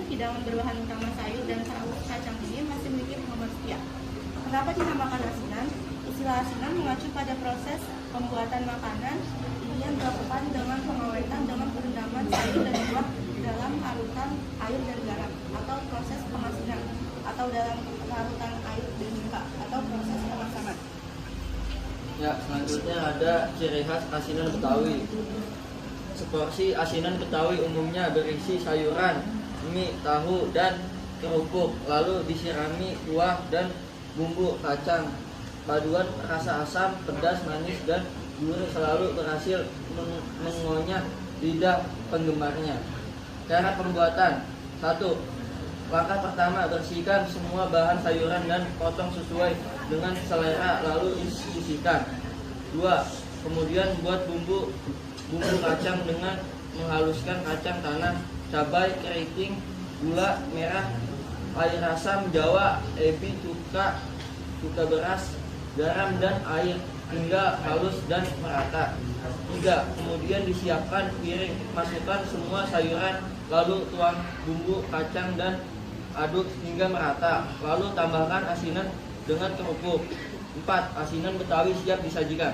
hidangan berbahan utama sayur dan saus kacang ini masih memiliki penggemar setia. Kenapa dinamakan asinan? Istilah asinan mengacu pada proses pembuatan makanan yang dilakukan dengan pengawetan dengan perendaman sayur dan buah dalam larutan air dan garam, atau proses pengasinan, atau dalam larutan air dan minyak, atau proses pemasakan. Ya, selanjutnya ada ciri khas asinan Betawi. Seporsi asinan Betawi umumnya berisi sayuran, mie, tahu, dan kerupuk, lalu disirami kuah dan bumbu kacang. Paduan rasa asam, pedas, manis, dan gurih selalu berhasil mengunyah lidah penggemarnya. Cara pembuatan: 1. Langkah pertama, bersihkan semua bahan sayuran dan potong sesuai dengan selera, lalu sisihkan. 2. Kemudian buat bumbu kacang dengan menghaluskan kacang tanah, cabai, keriting, gula merah, air asam jawa, ebi, cuka beras, garam, dan air hingga halus dan merata. 3. Kemudian disiapkan piring, masukkan semua sayuran, lalu tuang bumbu kacang dan aduk hingga merata, lalu tambahkan asinan dengan kerupuk. 4. Asinan Betawi siap disajikan.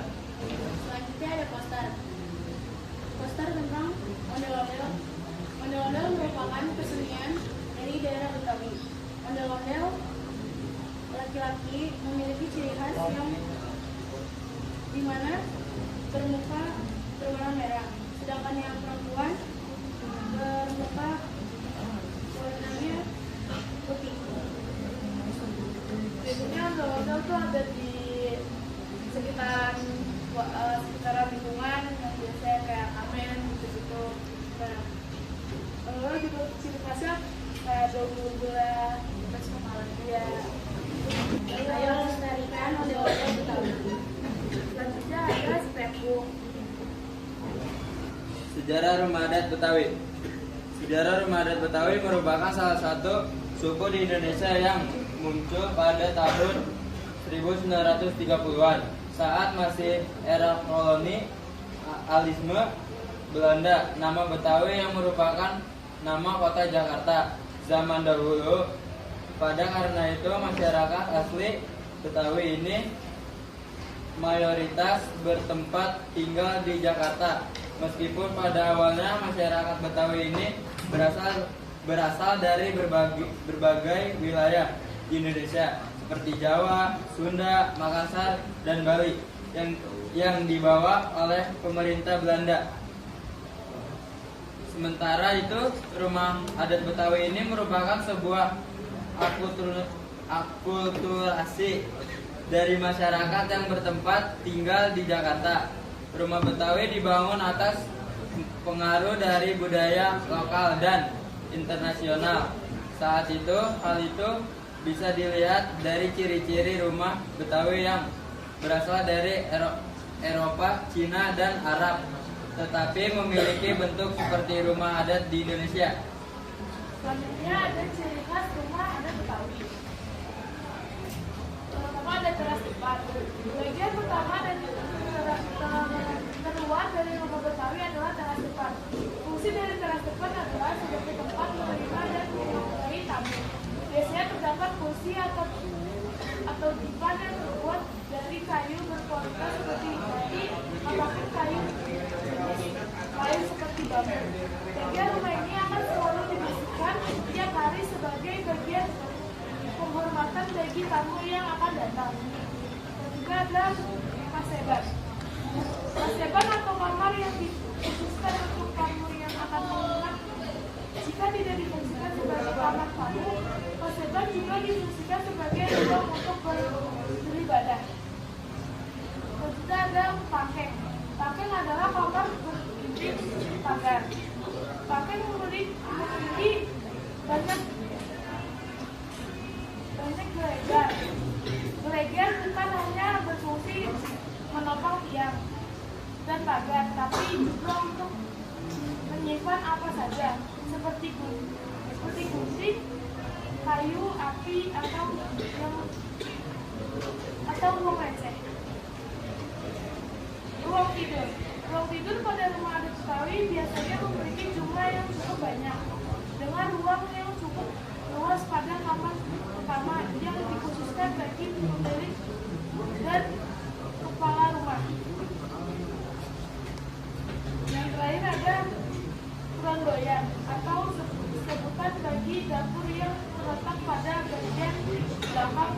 Selanjutnya ada poster. Poster tentang ondel-ondel. Ondel-ondel merupakan kesenian dari daerah Betawi. Ondel-ondel laki-laki memiliki ciri khas yang dimana bermuka berwarna merah, sedangkan yang perempuan bermuka warnanya putih. Biasanya ondel-ondel tuh ada di sekitaran lingkungan yang biasanya kayak kamen gitu-gitu. Nah, ondel-ondel juga ciri khasnya kayak bau gula, terus kepala dia. Ayo lestarikan ondel-ondel Betawi. Selanjutnya ada scrapbook. Sejarah Rumah Adat Betawi. Sejarah Rumah Adat Betawi merupakan salah satu suku di Indonesia yang muncul pada tahun 1930-an saat masih era kolonialisme Belanda. Nama Betawi yang merupakan nama kota Jakarta zaman dahulu. Pada karena itu masyarakat asli Betawi ini mayoritas bertempat tinggal di Jakarta. Meskipun pada awalnya masyarakat Betawi ini berasal dari berbagai wilayah di Indonesia seperti Jawa, Sunda, Makassar, dan Bali yang dibawa oleh pemerintah Belanda. Sementara itu, Rumah Adat Betawi ini merupakan sebuah akulturasi dari masyarakat yang bertempat tinggal di Jakarta. Rumah Betawi dibangun atas pengaruh dari budaya lokal dan internasional. Hal itu bisa dilihat dari ciri-ciri rumah Betawi yang berasal dari Eropa, Cina, dan Arab, tetapi memiliki bentuk seperti rumah adat di Indonesia. Selanjutnya ada ciri khas rumah adat Betawi. Pertama ada teras depan. Bagian pertama dan terluar dari rumah Betawi adalah teras depan. Fungsi dari teras depan adalah sebagai tempat menerima dan mengenai tamu. Biasanya terdapat kursi atau dipan yang terbuat dari kayu berkualitas seperti jati ataupun kayu lain seperti bambu. Bagian rumah ini akan selalu dibersihkan setiap hari sebagai bagian penghormatan bagi tamu yang akan datang. Dan juga ada paseban. Paseban atau kamar yang dikhususkan untuk tamu yang akan menginap. Jika tidak difungsikan sebagai kamar tamu, paseban juga difungsikan sebagai ruang untuk beribadah. Dan juga ada pakeng. Pakeng adalah kamar berdinding pagar. Pakeng memiliki banyak gelegar. Gelegar bukan hanya berfungsi menopang tiang dan pagar, tapi juga untuk menyimpan apa saja seperti gunting, kayu, api, atau uang receh. Ruang tidur pada rumah adat Betawi biasanya memiliki jumlah yang cukup banyak dengan ruang yang cukup luas pada kamar utama yang dikhususkan bagi pemilik dan kepala rumah. Yang terakhir ada ruang doyan atau sebutan bagi dapur yang terletak pada bagian belakang.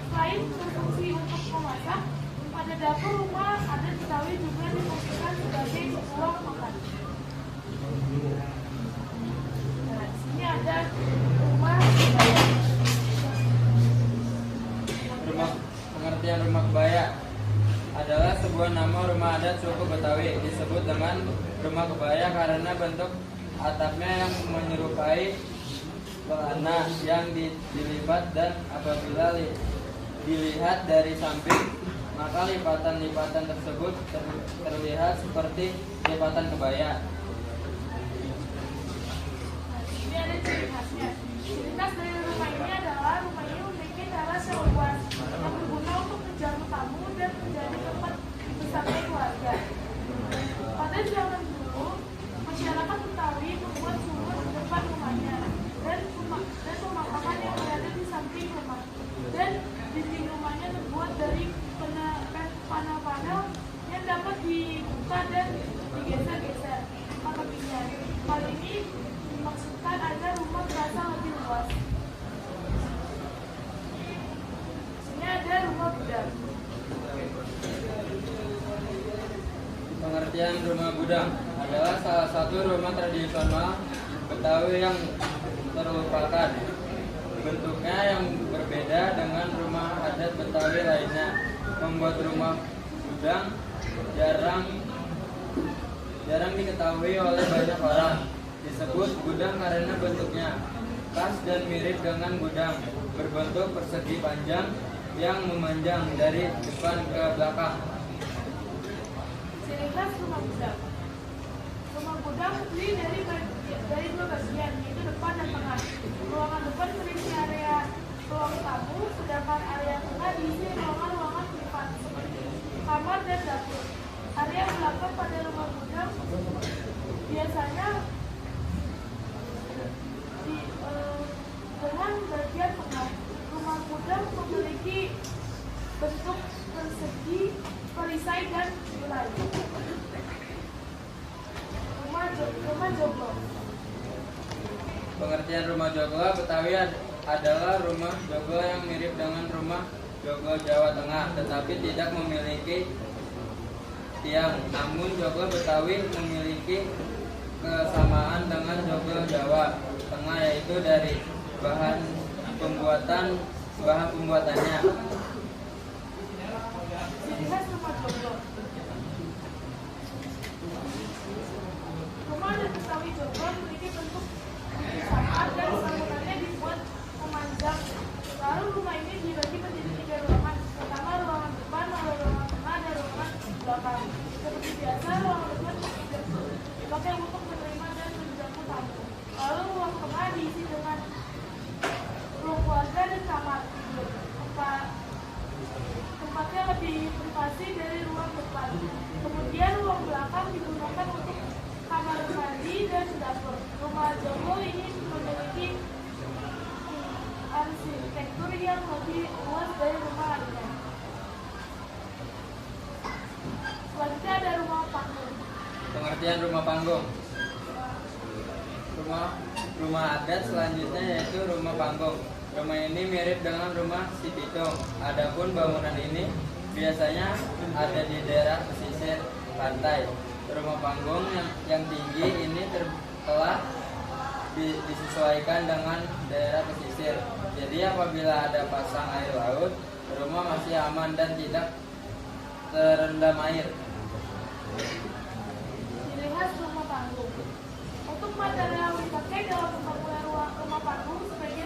Selain berfungsi untuk memasak, pada dapur rumah adat Betawi juga difungsikan sebagai ruang makan. Nah, di sini ada rumah kebaya. Pengertian rumah kebaya adalah sebuah nama rumah adat suku Betawi. Disebut dengan rumah kebaya karena bentuk atapnya yang menyerupai pelana yang dilipat, dan apabila dilihat dari samping, maka lipatan-lipatan tersebut terlihat seperti lipatan kebaya. Ini ada ciri khasnya. Ciri khas dari rumah ini adalah rumah ini memiliki teras yang luas yang berguna untuk menjamu tamu dan menjadi tempat bersantai keluarga. Pada zaman dulu, masyarakat Betawi membuat sumur di depan rumahnya dan pemakaman yang berada di samping rumah, dan dinding rumahnya terbuat dari panel-panel yang dapat dibuka dan digeser-geser tepinya. Hal ini dimaksudkan agar rumah terasa lebih luas. Sini ada rumah gudang. Pengertian rumah gudang adalah salah satu rumah tradisional Betawi yang terlupakan. Bentuknya yang berbeda dengan rumah adat Betawi lainnya membuat rumah gudang jarang diketahui oleh banyak orang. Disebut gudang karena bentuknya khas dan mirip dengan gudang, berbentuk persegi panjang yang memanjang dari depan ke belakang. Ciri khas rumah gudang. Rumah gudang terdiri dari dua bagian, yaitu depan dan tengah. Ruangan depan berisi area ruang tamu, sedangkan area tengah diisi ruangan-ruangan privat seperti kamar dan dapur. Area belakang pada rumah gudang biasanya dengan bagian tengah. Rumah gudang memiliki bentuk persegi, perisai, dan tirai. Rumah joglo. Pengertian rumah joglo Betawi adalah rumah joglo yang mirip dengan rumah joglo Jawa Tengah, tetapi tidak memiliki tiang. Namun joglo Betawi memiliki kesamaan dengan joglo Jawa Tengah, yaitu dari bahan pembuatannya. Ciri khas rumah joglo. Rumah adat Betawi joglo memiliki bentuk saat dan bangunannya dibuat memanjang. Lalu rumah ini dibagi menjadi 3 ruangan. Pertama ruangan depan, ruangan tengah, dan ruangan belakang. Seperti biasa, ruangan depan dipakai untuk menerima dan menjamu tamu. Lalu ruang tengah diisi dengan ruang keluarga dan kamar tidur. Tempatnya lebih privasi dari ruang depan. Kemudian ruang belakang digunakan untuk kamar mandi dan dapur. Rumah joglo ini memiliki arsitektur yang lebih luas dari rumah lainnya. Selanjutnya ada rumah panggung. Pengertian rumah panggung. Rumah adat selanjutnya yaitu rumah panggung. Rumah ini mirip dengan rumah si Pitung. Adapun bangunan ini biasanya ada di daerah pesisir pantai. Rumah panggung yang tinggi ini telah disesuaikan dengan daerah pesisir. Jadi apabila ada pasang air laut, rumah masih aman dan tidak terendam air. Ciri khas rumah panggung. Untuk material yang dipakai dalam pembangunan rumah panggung sebagai